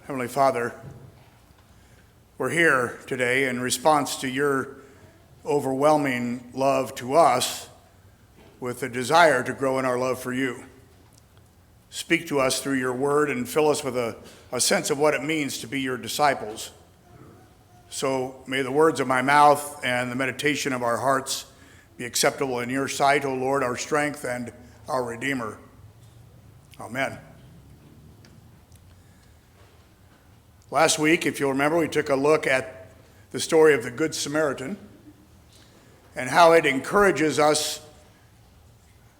Heavenly Father, we're here today in response to your overwhelming love to us with a desire to grow in our love for you. Speak to us through your word and fill us with a sense of what it means to be your disciples. So may the words of my mouth and the meditation of our hearts be acceptable in your sight, O Lord, our strength and our Redeemer. Amen. Last week, if you'll remember, we took a look at the story of the Good Samaritan and how it encourages us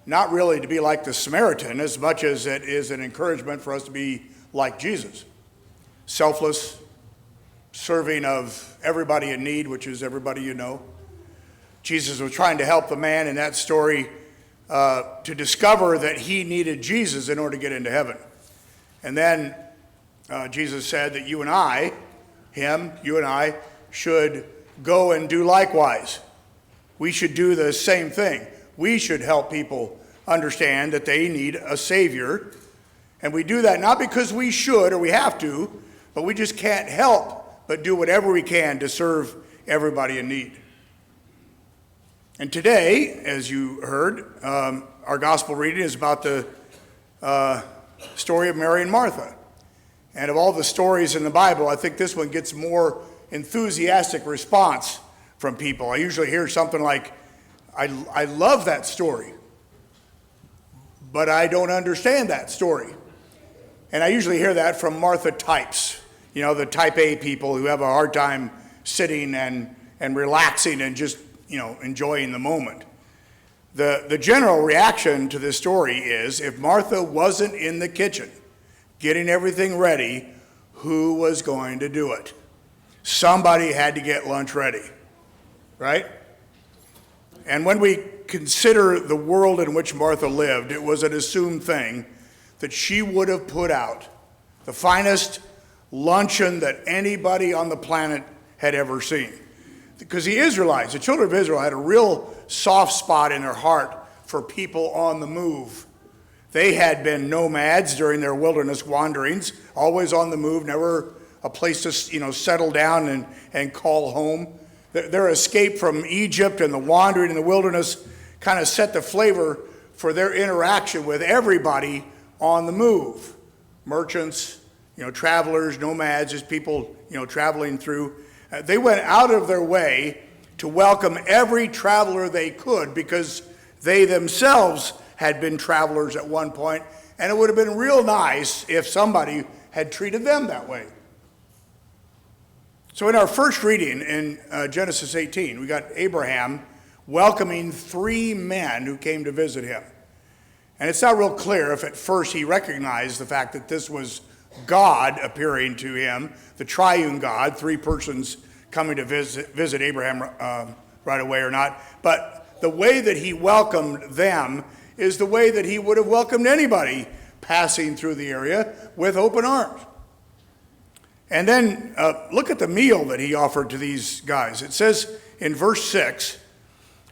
not really to be like the Samaritan as much as it is an encouragement for us to be like Jesus. Selfless, serving of everybody in need, which is everybody you know. Jesus was trying to help the man in that story to discover that he needed Jesus in order to get into heaven. And then Jesus said that you and I should go and do likewise. We should do the same thing. We should help people understand that they need a Savior. And we do that not because we should or we have to, but we just can't help but do whatever we can to serve everybody in need. And today, as you heard, our gospel reading is about the story of Mary and Martha. And of all the stories in the Bible, I think this one gets more enthusiastic response from people. I usually hear something like, I love that story, but I don't understand that story. And I usually hear that from Martha types, the type A people who have a hard time sitting and relaxing and just, enjoying the moment. The general reaction to this story is, if Martha wasn't in the kitchen getting everything ready, who was going to do it? Somebody had to get lunch ready, right? And when we consider the world in which Martha lived, it was an assumed thing that she would have put out the finest luncheon that anybody on the planet had ever seen. Because the Israelites, the children of Israel, had a real soft spot in their heart for people on the move. They had been nomads during their wilderness wanderings, always on the move, never a place to settle down and call home. Their escape from Egypt and the wandering in the wilderness kind of set the flavor for their interaction with everybody on the move. Merchants, travelers, nomads, just people, traveling through. They went out of their way to welcome every traveler they could because they themselves had been travelers at one point, and it would have been real nice if somebody had treated them that way. So in our first reading in Genesis 18, we got Abraham welcoming 3 men who came to visit him. And it's not real clear if at first he recognized the fact that this was God appearing to him, the triune God, 3 persons coming to visit Abraham right away or not. But the way that he welcomed them is the way that he would have welcomed anybody passing through the area, with open arms. And then look at the meal that he offered to these guys. It says in verse 6,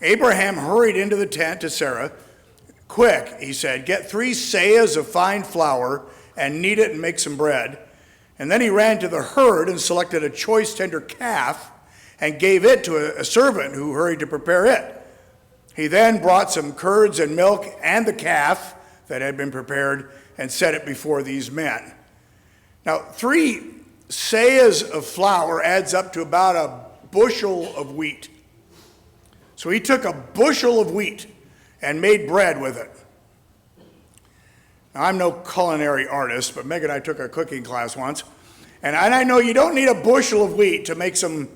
Abraham hurried into the tent to Sarah. Quick, he said, get 3 seahs of fine flour and knead it and make some bread. And then he ran to the herd and selected a choice tender calf and gave it to a servant who hurried to prepare it. He then brought some curds and milk and the calf that had been prepared and set it before these men. Now, 3 seahs of flour adds up to about a bushel of wheat. So he took a bushel of wheat and made bread with it. Now, I'm no culinary artist, but Meg and I took a cooking class once. And I know you don't need a bushel of wheat to make some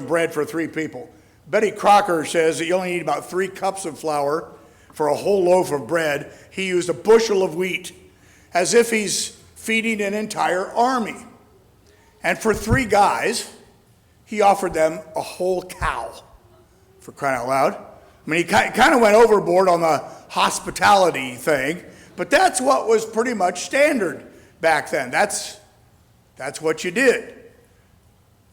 bread for 3 people. Betty Crocker says that you only need about 3 cups of flour for a whole loaf of bread. He used a bushel of wheat, as if he's feeding an entire army. And for 3 guys, he offered them a whole cow, for crying out loud. I mean, he kind of went overboard on the hospitality thing, but that's what was pretty much standard back then. That's what you did.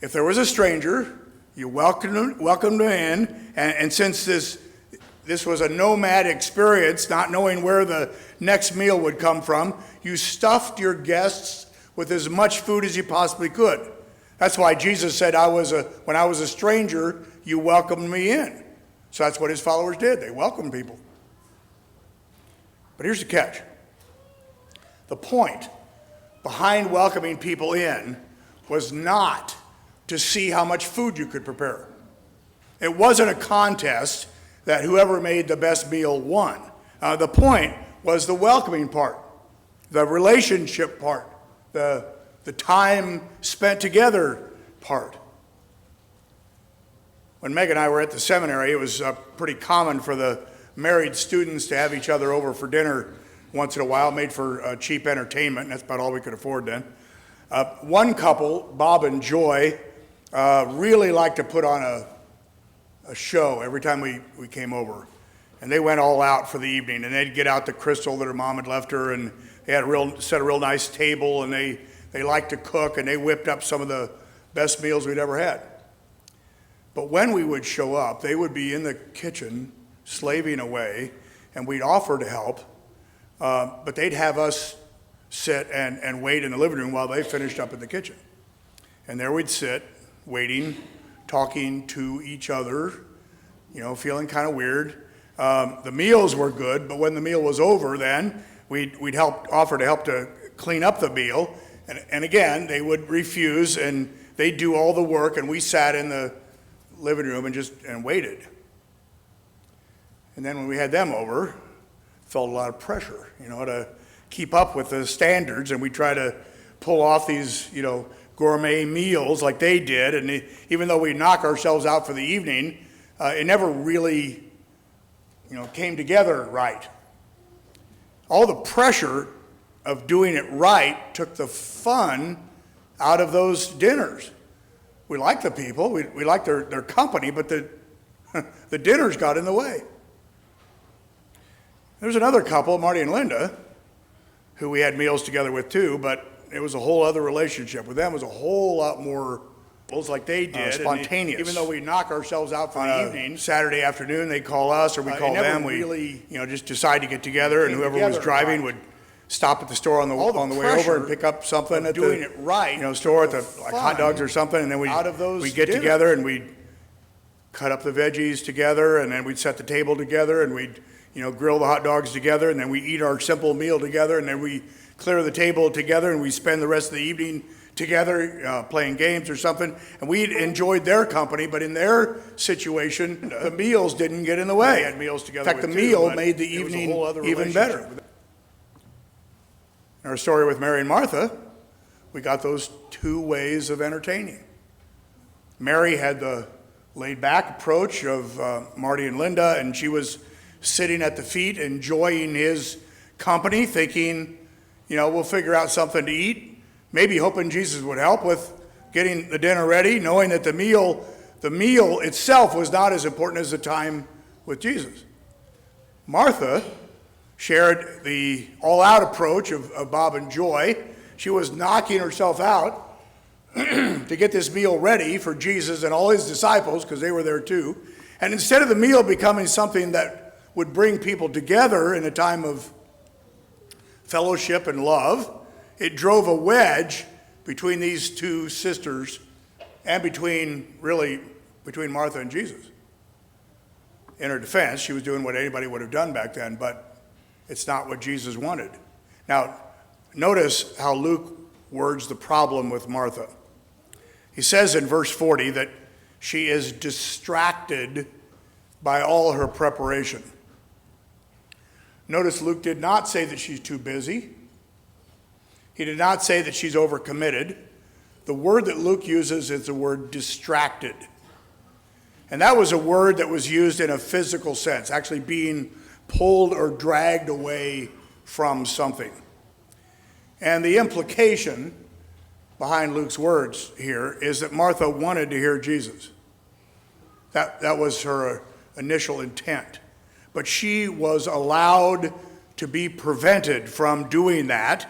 If there was a stranger, you welcomed them in, and since this was a nomad experience, not knowing where the next meal would come from, you stuffed your guests with as much food as you possibly could. That's why Jesus said, when I was a stranger, you welcomed me in. So that's what his followers did. They welcomed people. But here's the catch. The point behind welcoming people in was not to see how much food you could prepare. It wasn't a contest that whoever made the best meal won. The point was the welcoming part, the relationship part, the time spent together part. When Meg and I were at the seminary, it was pretty common for the married students to have each other over for dinner once in a while, made for cheap entertainment, and that's about all we could afford then. One couple, Bob and Joy, really liked to put on a show every time we came over. And they went all out for the evening, and they'd get out the crystal that her mom had left her, and they had set a real nice table, and they liked to cook, and they whipped up some of the best meals we'd ever had. But when we would show up, they would be in the kitchen slaving away, and we'd offer to help, but they'd have us sit and wait in the living room while they finished up in the kitchen. And there we'd sit, waiting, talking to each other, feeling kind of weird. The meals were good, but when the meal was over, then we'd offer to help to clean up the meal. And again, they would refuse, and they'd do all the work, and we sat in the living room and waited. And then when we had them over, felt a lot of pressure, to keep up with the standards, and we try to pull off these, gourmet meals like they did, and even though we knock ourselves out for the evening, it never really, came together right. All the pressure of doing it right took the fun out of those dinners. We liked the people, we liked their company, but the dinners got in the way. There's another couple, Marty and Linda, who we had meals together with too, but it was a whole other relationship. With them, it was a whole lot more like they did, spontaneous. Even though we knock ourselves out for the evening, Saturday afternoon, they call us or we call them. We really, just decide to get together, and whoever was driving would stop at the store on the way over and pick up something at doing it right. Store at the hot dogs or something, and then we get together and we'd cut up the veggies together, and then we'd set the table together, and we'd grill the hot dogs together, and then we eat our simple meal together, and then we clear the table together, and we spend the rest of the evening together playing games or something. And we enjoyed their company, but in their situation, the meals didn't get in the way. We had meals together. In fact, the meal made the evening even better. In our story with Mary and Martha, we got those two ways of entertaining. Mary had the laid-back approach of Marty and Linda, and she was sitting at the feet, enjoying his company, thinking, we'll figure out something to eat, maybe hoping Jesus would help with getting the dinner ready, knowing that the meal itself was not as important as the time with Jesus. Martha shared the all-out approach of Bob and Joy. She was knocking herself out to get this meal ready for Jesus and all his disciples, because they were there too. And instead of the meal becoming something that would bring people together in a time of fellowship and love, it drove a wedge between these two sisters and between Martha and Jesus. In her defense, she was doing what anybody would have done back then, but it's not what Jesus wanted. Now, notice how Luke words the problem with Martha. He says in verse 40 that she is distracted by all her preparation. Notice Luke did not say that she's too busy. He did not say that she's overcommitted. The word that Luke uses is the word distracted. And that was a word that was used in a physical sense, actually being pulled or dragged away from something. And the implication behind Luke's words here is that Martha wanted to hear Jesus. That was her initial intent. But she was allowed to be prevented from doing that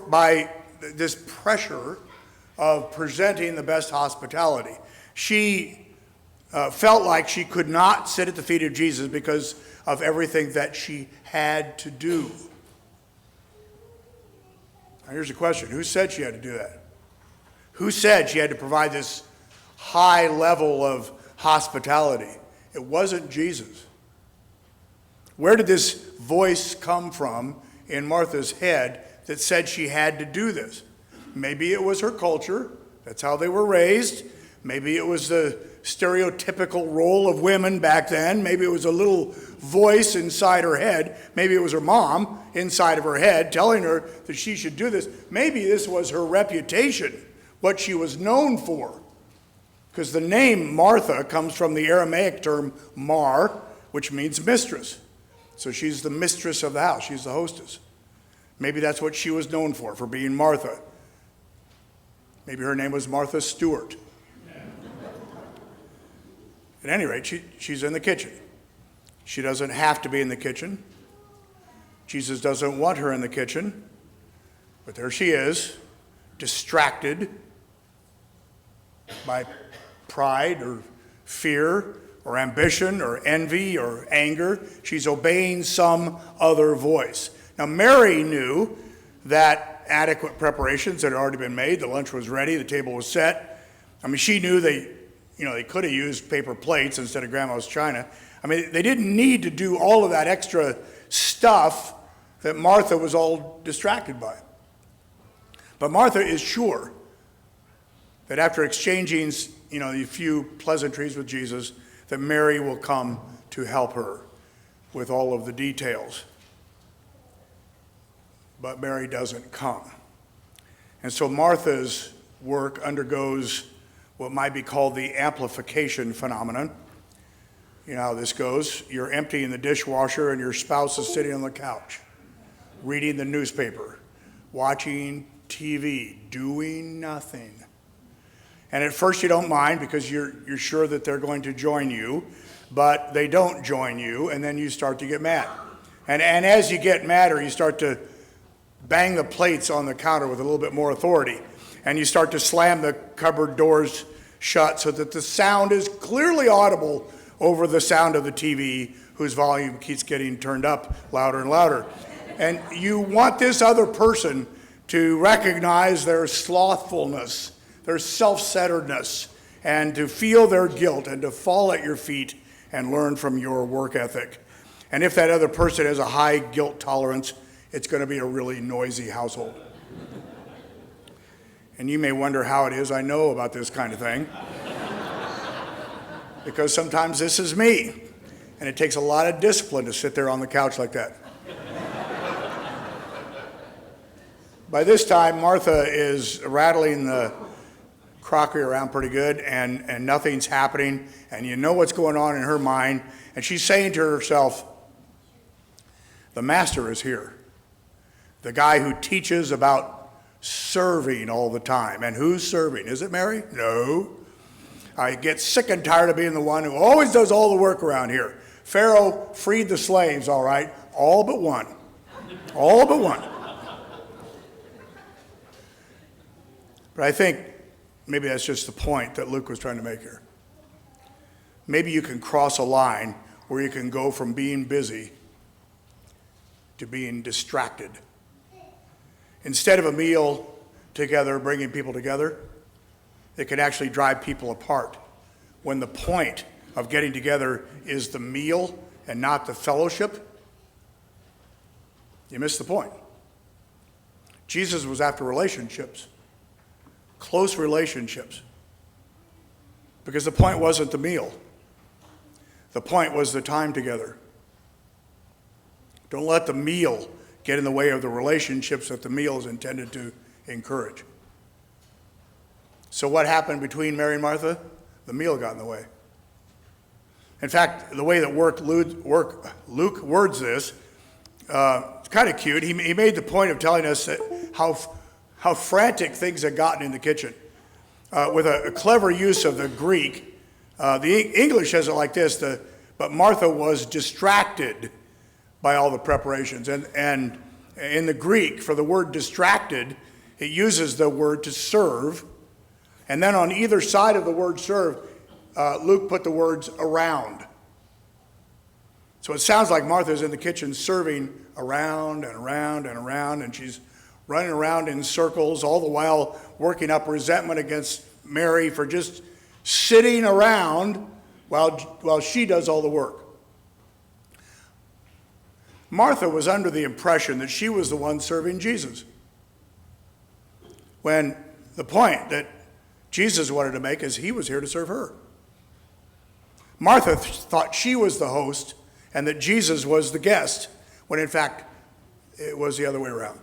by this pressure of presenting the best hospitality. She felt like she could not sit at the feet of Jesus because of everything that she had to do. Now here's the question. Who said she had to do that? Who said she had to provide this high level of hospitality? It wasn't Jesus. Where did this voice come from in Martha's head that said she had to do this? Maybe it was her culture. That's how they were raised. Maybe it was the stereotypical role of women back then. Maybe it was a little voice inside her head. Maybe it was her mom inside of her head telling her that she should do this. Maybe this was her reputation, what she was known for. Because the name Martha comes from the Aramaic term mar, which means mistress. So she's the mistress of the house. She's the hostess. Maybe that's what she was known for being Martha. Maybe her name was Martha Stewart. At any rate, she's in the kitchen. She doesn't have to be in the kitchen. Jesus doesn't want her in the kitchen. But there she is, distracted by pride or fear or ambition or envy or anger. She's obeying some other voice. Now, Mary knew that adequate preparations had already been made. The lunch was ready. The table was set. I mean, she knew they could have used paper plates instead of grandma's china. I mean, they didn't need to do all of that extra stuff that Martha was all distracted by. But Martha is sure that after exchanging, a few pleasantries with Jesus, that Mary will come to help her with all of the details. But Mary doesn't come. And so Martha's work undergoes what might be called the amplification phenomenon. You know how this goes. You're emptying the dishwasher and your spouse is sitting on the couch, reading the newspaper, watching TV, doing nothing. And at first you don't mind because you're sure that they're going to join you, but they don't join you, and then you start to get mad. And as you get madder, you start to bang the plates on the counter with a little bit more authority. And you start to slam the cupboard doors shut so that the sound is clearly audible over the sound of the TV, whose volume keeps getting turned up louder and louder. And you want this other person to recognize their slothfulness, their self-centeredness, and to feel their guilt and to fall at your feet and learn from your work ethic. And if that other person has a high guilt tolerance, it's going to be a really noisy household. And you may wonder how it is I know about this kind of thing. Because sometimes this is me. And it takes a lot of discipline to sit there on the couch like that. By this time, Martha is rattling the crockery around pretty good, and nothing's happening. And you know what's going on in her mind. And she's saying to herself, the master is here. The guy who teaches about serving all the time. And who's serving? Is it Mary? No. I get sick and tired of being the one who always does all the work around here. Pharaoh freed the slaves, all right, all but one. All but one. But I think maybe that's just the point that Luke was trying to make here. Maybe you can cross a line where you can go from being busy to being distracted. Instead of a meal together, bringing people together, it can actually drive people apart. When the point of getting together is the meal and not the fellowship, you miss the point. Jesus was after relationships, close relationships, because the point wasn't the meal. The point was the time together. Don't let the meal get in the way of the relationships that the meal is intended to encourage. So what happened between Mary and Martha? The meal got in the way. In fact, the way that Luke words this, it's kind of cute. He made the point of telling us that how frantic things had gotten in the kitchen. With a clever use of the Greek, the English says it like this, but Martha was distracted by all the preparations. And in the Greek, for the word distracted, it uses the word to serve. And then on either side of the word serve, Luke put the words around. So it sounds like Martha's in the kitchen serving around and around and around, and she's running around in circles, all the while working up resentment against Mary for just sitting around while she does all the work. Martha was under the impression that she was the one serving Jesus, when the point that Jesus wanted to make is he was here to serve her. Martha thought she was the host and that Jesus was the guest, when in fact it was the other way around.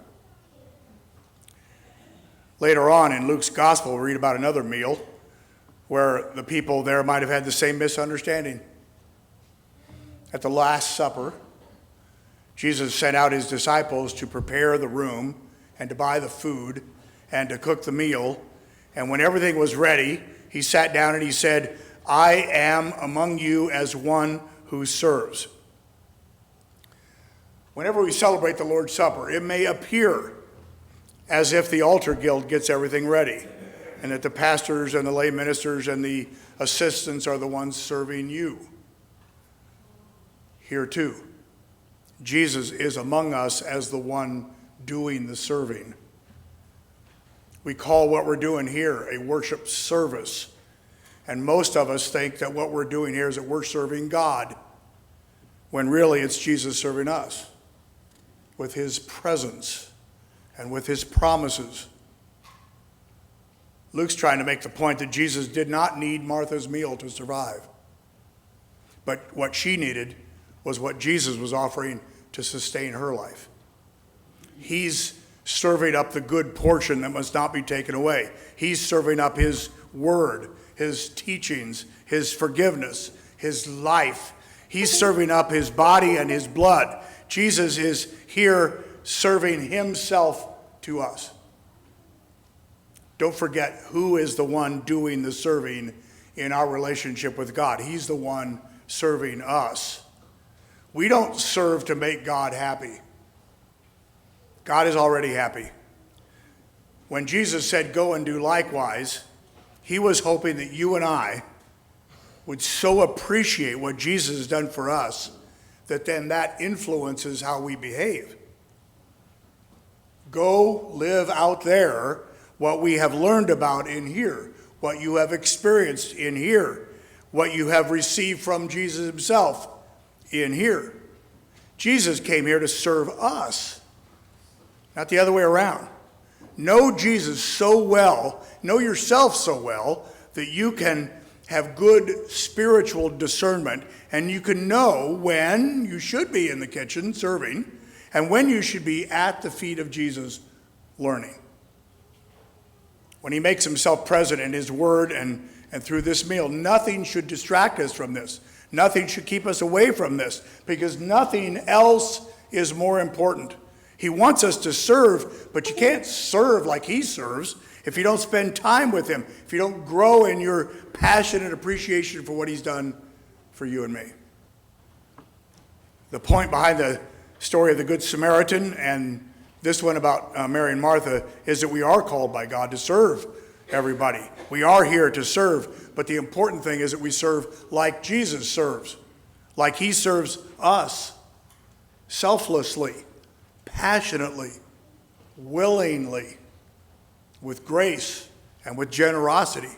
Later on in Luke's gospel, we read about another meal where the people there might have had the same misunderstanding. At the Last Supper, Jesus sent out his disciples to prepare the room and to buy the food and to cook the meal. And when everything was ready, he sat down and he said, "I am among you as one who serves." Whenever we celebrate the Lord's Supper, it may appear as if the altar guild gets everything ready and that the pastors and the lay ministers and the assistants are the ones serving you. Here too, Jesus is among us as the one doing the serving. We call what we're doing here a worship service. And most of us think that what we're doing here is that we're serving God, when really it's Jesus serving us with his presence and with his promises. Luke's trying to make the point that Jesus did not need Martha's meal to survive. But what she needed was what Jesus was offering to sustain her life. He's serving up the good portion that must not be taken away. He's serving up his word, his teachings, his forgiveness, his life. He's serving up his body and his blood. Jesus is here serving himself to us. Don't forget who is the one doing the serving in our relationship with God. He's the one serving us. We don't serve to make God happy. God is already happy. When Jesus said, "Go and do likewise," he was hoping that you and I would so appreciate what Jesus has done for us that then that influences how we behave. Go live out there what we have learned about in here, what you have experienced in here, what you have received from Jesus himself in here. Jesus came here to serve us, not the other way around. Know Jesus so well, know yourself so well, that you can have good spiritual discernment and you can know when you should be in the kitchen serving and when you should be at the feet of Jesus learning. When he makes himself present in his word and through this meal, nothing should distract us from this. Nothing should keep us away from this, because nothing else is more important. He wants us to serve, but you can't serve like he serves if you don't spend time with him, if you don't grow in your passion and appreciation for what he's done for you and me. The point behind the story of the Good Samaritan and this one about Mary and Martha is that we are called by God to serve everybody. We are here to serve, but the important thing is that we serve like Jesus serves, like he serves us, selflessly, passionately, willingly, with grace and with generosity.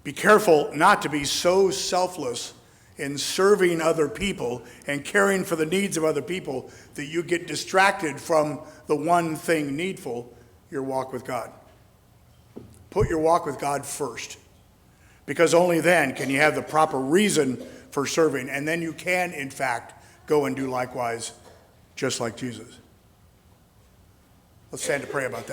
Be careful not to be so selfless in serving other people and caring for the needs of other people that you get distracted from the one thing needful, your walk with God. Put your walk with God first, because only then can you have the proper reason for serving, and then you can, in fact, go and do likewise, just like Jesus. Let's stand to pray about that.